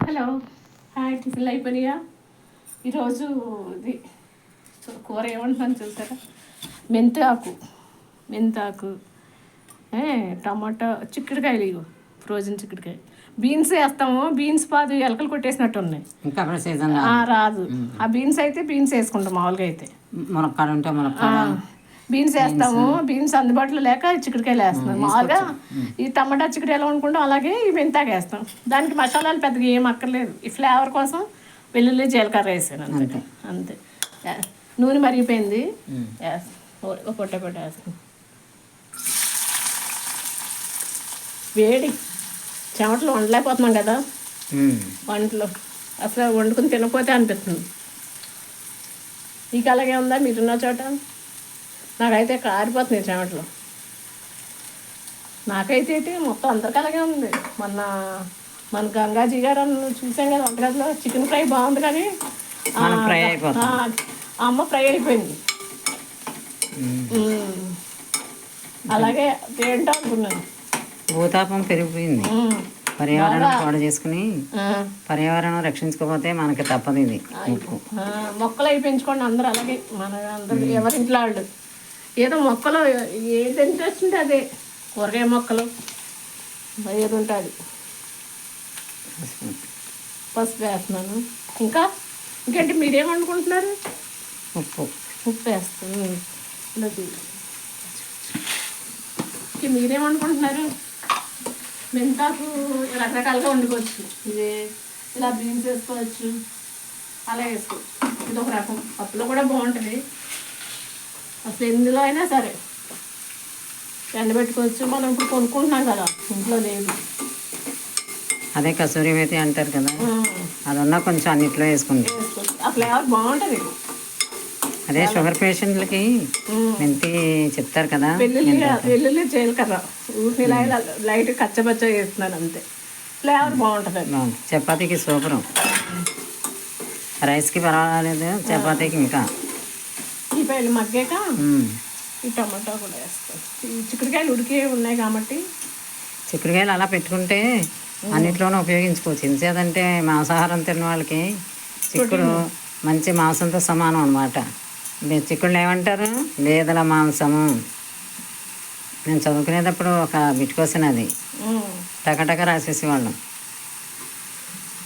Hello, hi. టిఫిన్లు అయిపోయినాయా? ఈరోజు ఇది కూర ఏమంటున్నాను చూసారా? మెంతాకు టమాటా, చిక్కుడుకాయలు, ఇవి ఫ్రోజన్ చిక్కుడుకాయ. బీన్స్ వేస్తాము. బీన్స్ పాదు ఎలకలు కొట్టేసినట్టు ఉన్నాయి. ఇంకా సీజన్ రాదు. ఆ బీన్స్ అయితే బీన్స్ వేసుకుంటాం. మామూలుగా అయితే మునక్కాడ ఉంటే మునక్కాడ బీన్స్ వేస్తాము. బీన్స్ అందుబాటులో లేక చిక్కుడుకాయలు వేస్తున్నాం. మామూలుగా ఈ టమాటా చిక్కుడుకాయలు అనుకుంటాం. అలాగే ఈ మెంతాకు వేస్తాం. దానికి మసాలాలు పెద్దగా ఏం అక్కర్లేదు. ఈ ఫ్లేవర్ కోసం వెల్లుల్లి జీలకర్ర వేసాను అంతే. అంతే. నూనె మరిగిపోయింది. ఒక పొట్ట వేస్తాం. వేడి చెమటలు వండలేకపోతున్నాం కదా. వంటలు అసలు వండుకుని తినకపోతే అనిపిస్తుంది. మీకు అలాగే ఉందా? మీరున్న చోట? నాకైతే కారిపోతుంది చెమటలు. నాకైతే మొత్తం అందరికి అలాగే ఉంది. మన గంగాజీ గారు చూసాం కదా వంటగదిలో. చికెన్ ఫ్రై బాగుంది కానీ అమ్మ ఫ్రై అయిపోయింది. అలాగే ఏంటో అనుకున్నాను. భూతాపం పెరిగిపోయింది. పర్యావరణం పాడు చేసుకుని పర్యావరణం రక్షించుకోకపోతే మనకి తప్పదు. ఇది మొక్కలు అవి పెంచుకోండి అందరూ. అలాగే మన అందరూ ఎవరింట్లో వాళ్ళు ఏదో మొక్కలు ఏది ఇంట్రెస్ట్ ఉంటే అదే. కూరగాయ మొక్కలు ఏది ఉంటుంది. పసుపు వేస్తున్నాను. ఇంకేంటి మీరేమనుకుంటున్నారు? ఉప్పు వేస్తాను. మీరేమనుకుంటున్నారు? మెంతాకు రకరకాలుగా వండుకోవచ్చు. ఇది ఇలా బీన్స్ వేసుకోవచ్చు, అలా వేసుకోవచ్చు. ఇది ఒక రకం. పప్పులో కూడా బాగుంటుంది. అసలు ఎందులో అయినా సరే ఎండబెట్టుకోవచ్చు. మనం ఇప్పుడు కొనుక్కుంటున్నాం కదా, ఇంట్లో లేదు. అదే కసూరి మేతి అంటారు కదా, అదన్నా కొంచెం అన్నిట్లో వేసుకుంది. ఆ ఫ్లేవర్ బాగుంటుంది. అదే షుగర్ పేషెంట్లకి మెంతి చెప్తారు కదా. వెల్లుల్లి జీలకర్ర ఊరిని లైట్ కచ్చబచ్చ వేస్తున్నాను అంతే. ఫ్లేవర్ బాగుంటుంది. చపాతీకి సూపరు. రైస్కి పర్వాలేదు, చపాతీకి ఇంకా. ఈ పైలు మగ్గాక ఈ టమాటా కూడా వేస్తాం. ఈ చిక్కుడుకాయలు ఉడికి ఉన్నాయి కాబట్టి. చిక్కుడుకాయలు అలా పెట్టుకుంటే అన్నిట్లోనూ ఉపయోగించుకోవచ్చు. ఎందుచేదంటే మాంసాహారం తిన్న వాళ్ళకి చిక్కుడు మంచి మాంసంతో సమానం అనమాట. చిక్కుళ్ళు ఏమంటారు? లేదల మాంసము. నేను చదువుకునేటప్పుడు ఒక బిట్టుకోసిన అది టకటక రాసేసేవాళ్ళం.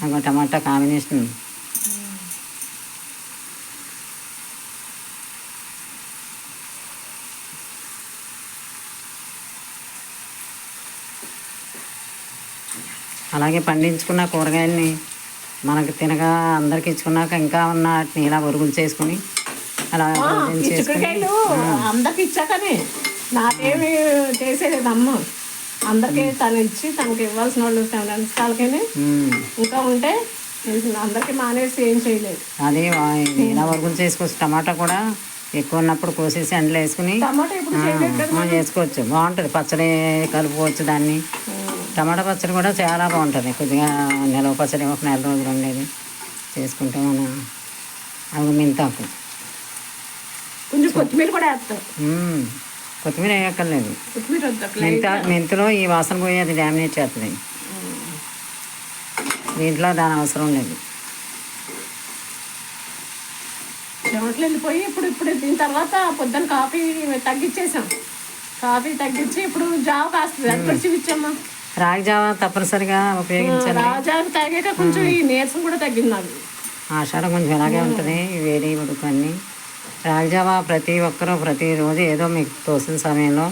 నాకు టమాటా కాంబినేషన్. అలాగే పండించుకున్న కూరగాయలని మనకు తినగా అందరికి ఇచ్చుకున్నాక ఇంకా ఉన్న వాటిని ఇలా ఒరుగులు చేసుకుని అలా చిక్కుడుకాయలు అందరికి ఇచ్చాకనే నాకేమి చేసేది అమ్మ. అందరికీ తను ఇచ్చి తనకి ఇవ్వాల్సిన వాళ్ళు ఫ్రెండ్స్ వాళ్ళకనే ఇంకా ఉంటే అందరికీ మానేసి ఏం చేయలేదు. అదే ఇలా ఒరుగులు చేసుకోవచ్చు. టమాటా కూడా ఎక్కువ ఉన్నప్పుడు కోసేసి అందులో వేసుకుని చేసుకోవచ్చు. బాగుంటుంది. పచ్చడి కలుపుకోవచ్చు దాన్ని. టమాటా పచ్చడి కూడా చాలా బాగుంటుంది. కొద్దిగా నిలవ పచ్చడి ఒక నెల రోజులు ఉండేది చేసుకుంటే మన అవి మెంతాకు. కొంచెం కొత్తిమీర కూడా వేస్తాం. కొత్తిమీర వేయక్కర్లేదు. మెంతులో ఈ వాసన పోయి అది డామినేట్ చేస్తుంది. దీంట్లో దాని అవసరం లేదు. చెమటలు వెళ్ళిపోయి ఇప్పుడు దీని తర్వాత పొద్దున్న కాఫీ తగ్గించేసాం. కాఫీ తగ్గించి ఇప్పుడు జావ కాస్తుంది. అది పరిచి ఇచ్చామ్మా. రాగి జావ తప్పనిసరిగా ఉపయోగించాలి. రాగి జావ తాగాక కొంచెం ఈ నీరసం కూడా తగ్గింది నాకు. ఆషాఢం కొంచెం ఇలాగే ఉంటుంది. వేడి ఉడుకు అన్నీ. రాగి జావ ప్రతి ఒక్కరూ ప్రతిరోజు ఏదో మీకు తోసిన సమయంలో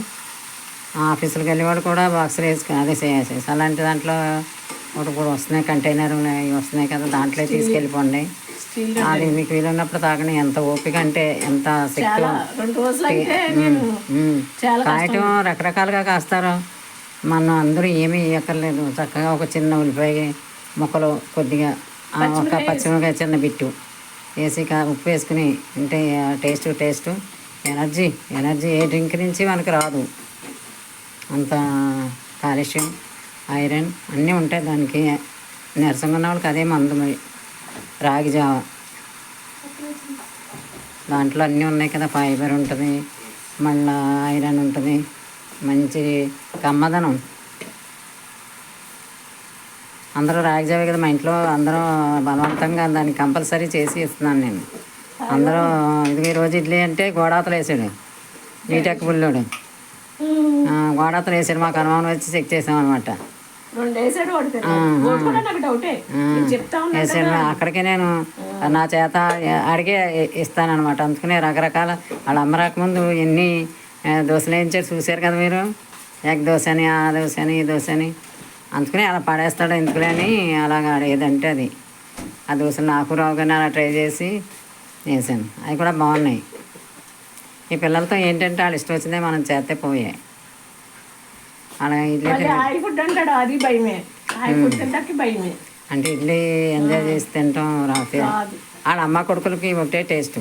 ఆఫీసులకు వెళ్ళేవాడు కూడా బాక్సులు వేసుకుని అదే చేసేసి అలాంటి దాంట్లో ఒకటి కూడా వస్తున్నాయి. కంటైనర్లు వస్తున్నాయి కదా, దాంట్లో తీసుకెళ్ళిపోండి. అది మీకు వీలున్నప్పుడు తాగండి. ఎంత ఓపిక అంటే ఎంత శక్తి. కాయటం రకరకాలుగా కాస్తారు. మనం అందరూ ఏమీ వేయక్కర్లేదు. చక్కగా ఒక చిన్న ఉల్లిపాయ ముక్కలు, కొద్దిగా ఒక పచ్చిమిరపకాయ చిన్న బిట్టు వేసి ఉప్పు వేసుకుని అంటే టేస్ట్ ఎనర్జీ ఏ డ్రింక్ నుంచి మనకు రాదు. అంత కాల్షియం, ఐరన్ అన్నీ ఉంటాయి దానికి. నీరసంగా ఉన్న వాళ్ళకి అదే మందు. మరి రాగి జావ దాంట్లో అన్నీ ఉన్నాయి కదా. ఫైబర్ ఉంటుంది, మళ్ళీ ఐరన్ ఉంటుంది, మంచి కమ్మదనం. అందరూ రాగి జావే కదా మా ఇంట్లో అందరూ బలవంతంగా దాన్ని కంపల్సరీ చేసి ఇస్తున్నాను నేను. అందరూ ఇది ఈరోజు ఇడ్లీ అంటే గోడాతలు వేసాడు బీటెక్ బుల్లోడు. గోడాతలు వేసాడు, మాకు అనుమానం వచ్చి చెక్ చేసామన్నమాట. వేసాడు. అక్కడికే నేను నా చేత అడిగే ఇస్తానన్నమాట. అందుకనే రకరకాల వాళ్ళ అమ్మ రాకముందు ఎన్ని దోశలు వేయించాడు చూశారు కదా మీరు. ఎగ్ దోశ అని, ఆ దోశ అని, ఈ దోశ అని. అందుకని అలా పడేస్తాడు ఎందుకులే అని అలాగా ఏదంటే అది. ఆ దోశలు నాకు రావు కానీ అలా ట్రై చేసి వేసాను. అవి కూడా బాగున్నాయి. ఈ పిల్లలతో ఏంటంటే వాళ్ళు ఇష్టం వచ్చిందే మనం చేస్తే పోయాయి. అలా ఇడ్లీ అంటే ఇడ్లీ ఎంజాయ్ చేసి తింటాం రాత్రి. వాళ్ళ అమ్మ కొడుకులకి ఒకటే టేస్ట్.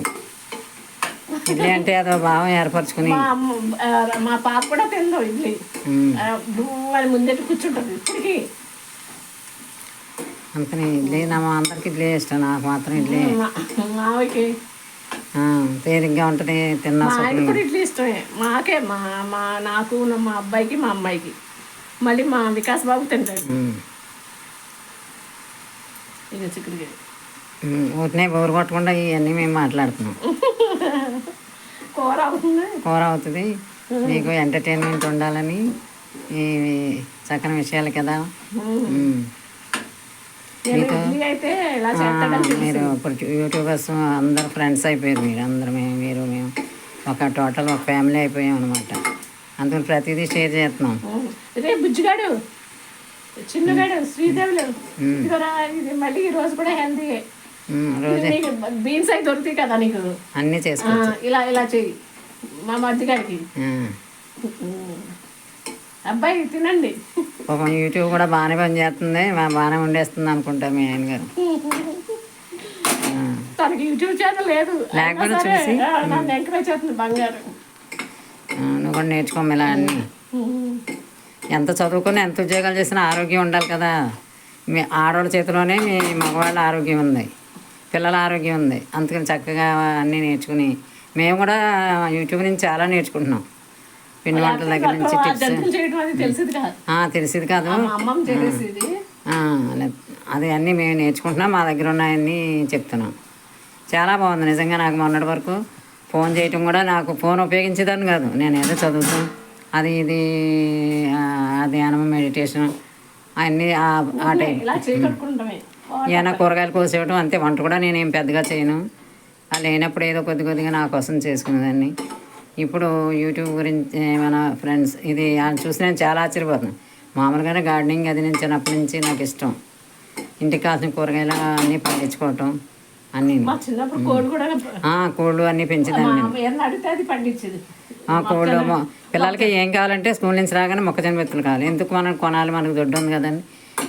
ఇడ్లీ అంటే అదో భావం ఏర్పరచుకుని మా పాప కూడా తిందో ఇడ్లీ ముందే కూర్చుంటుంది ఇప్పటికి. అందుకని ఇడ్లీ నా అందరికి ఇడ్లీ ఇష్టం, నాకు మాత్రం ఇడ్లీ తేలిగ్గా ఉంటుంది తిన్నా. కూడా ఇడ్లీ ఇష్టమే మాకే, నాకు మా అబ్బాయికి మా అమ్మాయికి, మళ్ళీ మా వికాస్ బాబు తింటాడు. ఇక చిక్కుడుకాయ ఊరినే బోరు కొట్టకుండా ఇవన్నీ మేము మాట్లాడుతున్నాం. కూర అవుతుంది, మీకు ఎంటర్టైన్మెంట్ ఉండాలని ఈ చక్కని విషయాలు కదా. మీకు మీరు ఇప్పుడు యూట్యూబర్స్ అందరు ఫ్రెండ్స్ అయిపోయారు. మీరు అందరూ మీరు మేము ఒక టోటల్ ఒక ఫ్యామిలీ అయిపోయాం అనమాట. అందుకని ప్రతిదీ షేర్ చేస్తున్నాం. బుజ్జిగాడు చిన్నగాడు శ్రీదేవులు మళ్ళీ ఈ రోజు కూడా హెల్తీ రోజే బీన్స్ అయి దొరుకుతాయి కదా నీకు, అన్నీ చేసుకోవచ్చు. ఇలా ఇలా చెయ్యి మా మధ్యగాడికి. అబ్బాయి తినండి. పాపం యూట్యూబ్ కూడా బాగానే పనిచేస్తుంది, బాగానే వండేస్తుంది అనుకుంటా మీ ఆయన గారు. తనకి యూట్యూబ్ ఛానల్ లేదు, లేకపోతే చూసి నన్ను ఎంకరేజ్ చేస్తుంది బంగారు. నువ్వు కూడా నేర్చుకోము ఇలా అన్నీ. ఎంత చదువుకుని ఎంత ఉద్యోగాలు చేసినా ఆరోగ్యం ఉండాలి కదా. మీ ఆడవాళ్ళ చేతిలోనే మీ మగవాళ్ళ ఆరోగ్యం ఉంది, పిల్లల ఆరోగ్యం ఉంది. అందుకని చక్కగా అన్నీ నేర్చుకుని మేము కూడా యూట్యూబ్ నుంచి చాలా నేర్చుకుంటున్నాం. పిండి వంటల దగ్గర నుంచి తెలిసింది కాదు, అది అన్నీ మేము నేర్చుకుంటున్నాం. మా దగ్గర ఉన్నాయన్నీ చెప్తున్నాం. చాలా బాగుంది నిజంగా. నాకు మొన్నటి వరకు ఫోన్ చేయటం కూడా, నాకు ఫోన్ ఉపయోగించేదాన్ని కాదు. నేను ఏదో చదువుతాం అది ఇది ధ్యానం మెడిటేషన్ అన్నీ ఆ టైం. ఏమైనా కూరగాయలు కోసేయటం అంతే. వంట కూడా నేనేం పెద్దగా చేయను. అది లేనప్పుడు ఏదో కొద్దిగా నా కోసం చేసుకునేదాన్ని. ఇప్పుడు యూట్యూబ్ గురించి మన ఫ్రెండ్స్ ఇది చూసి నేను చాలా ఆశ్చర్యపోతున్నాను. మామూలుగానే గార్డెనింగ్ అది నేను చిన్నప్పటి నుంచి నాకు ఇష్టం. ఇంటికి కాసిన కూరగాయలు అన్నీ పండించుకోవటం అన్నీ. కోళ్ళు అన్నీ పెంచేదాన్ని. కోళ్ళు పిల్లలకి ఏం కావాలంటే స్కూల్ నుంచి రాగానే మొక్కజొన్న విత్తులు కావాలి. ఎందుకు మనం కొనాలి, మనకు దొడ్డు ఉంది కదండి.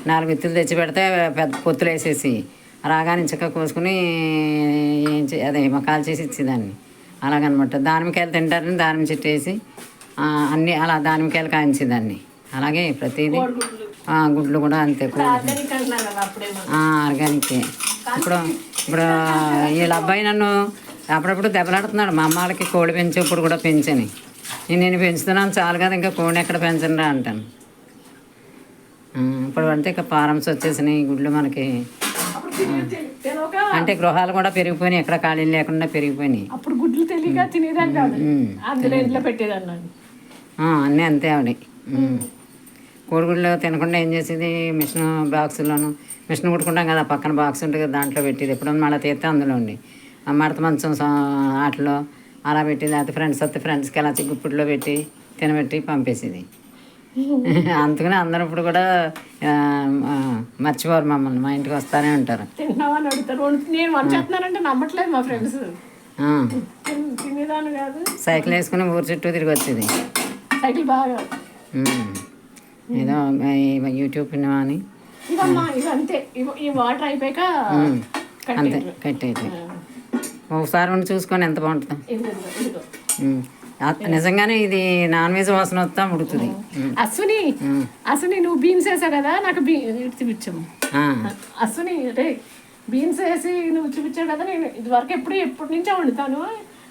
4 విత్తులు తెచ్చి పెడితే పెద్ద పొత్తులు వేసేసి రాగానే చక్కగా కోసుకుని అదే కాల్ చేసి ఇచ్చేదాన్ని. అలాగనమాట. దానిమ్మకాయలు తింటారని దానిమ్మ చెట్టు వేసి అన్నీ అలా దానిమ్మకాయలు కాయించేదాన్ని. అలాగే ప్రతిదీ గుడ్లు కూడా అంతే ఆర్గానికే. ఇప్పుడు వీళ్ళ అబ్బాయి నన్ను అప్పుడప్పుడు దెబ్బలాడుతున్నాడు. మా అమ్మ వాళ్ళకి కోడి పెంచి ఇప్పుడు కూడా పెంచని. నేను పెంచుతున్నాను చాలు కదా, ఇంకా కోడిని ఎక్కడ పెంచండి అంటాను. ఇప్పుడు అంటే ఇక ఫారమ్స్ వచ్చేసినాయి గుడ్లు మనకి. అంటే గృహాలు కూడా పెరిగిపోయినాయి, ఎక్కడ ఖాళీలు లేకుండా పెరిగిపోయినాయి. అప్పుడు గుడ్లు తెలియక తినేదాన్ని కాదు, అందులో ఇంట్లో పెట్టేదాన్ని. అన్నీ అంతే ఆవిడ. కోడిగుడ్లు తినకుండా ఏం చేసేది, మిషన్ బాక్సుల్లోనూ మిషన్ కుట్టుకుంటాం కదా, పక్కన బాక్స్ ఉంటుంది కదా, దాంట్లో పెట్టేది. ఎప్పుడన్నా మళ్ళీ తీస్తే అందులో ఉండి మడత మంచం ఆటలో అలా పెట్టేది. అయితే ఫ్రెండ్స్ వస్తే ఫ్రెండ్స్కి అలా గుప్పిట్లో పెట్టి తినబెట్టి పంపేసేది. అందుకని అందరూ ఇప్పుడు కూడా మర్చిపోరు మమ్మల్ని, మా ఇంటికి వస్తానే ఉంటారు. తింటున్నామని అడుగుతారు. నేను వంట చేస్తున్నానంటే నమ్మట్లేదు మా ఫ్రెండ్స్. తినేదాన్ని కాదు, సైకిల్ వేసుకుని ఊరు చుట్టూ తిరిగి వచ్చేది. సైకిల్ బాగా ఏదో యూట్యూబ్ అని ఇవంతే. ఈ వాటర్ అయిపోయాక అంతే కట్టేది. ఒకసారి ఉండి చూసుకొని ఎంత బాగుంటుందో. నిజంగానే ఇది నాన్ వెజ్ వాసన వస్తా ఉడుకుతుంది. అశ్విని నువ్వు బీన్స్ వేసావు కదా, నాకు చూపించాము. అశ్విని రే బీన్స్ వేసి నువ్వు చూపించావు కదా, నేను ఇది వరకు ఎప్పటి నుంచో వండుతాను.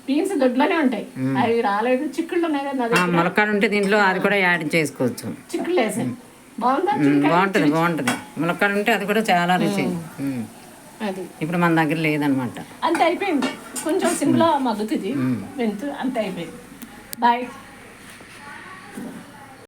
బీన్స్ దొడ్లోనే ఉంటాయి, అవి రాలేదు. చిక్కుళ్ళు ఉన్నాయి కదా, మొలకాడు ఉంటే దీంట్లో అది కూడా యాడ్ చేసుకోవచ్చు. చిక్కుళ్ళు వేసాను. బాగుందా బాగుంటుంది బాగుంటుంది. ములక్కాడ ఉంటే అది కూడా చాలా రుచి. అది ఇప్పుడు మన దగ్గర లేదనమాట. అంతే అయిపోయింది. కొంచెం సిమ్లో మగ్గుతుంది అంతే అయిపోయింది. బాయ్.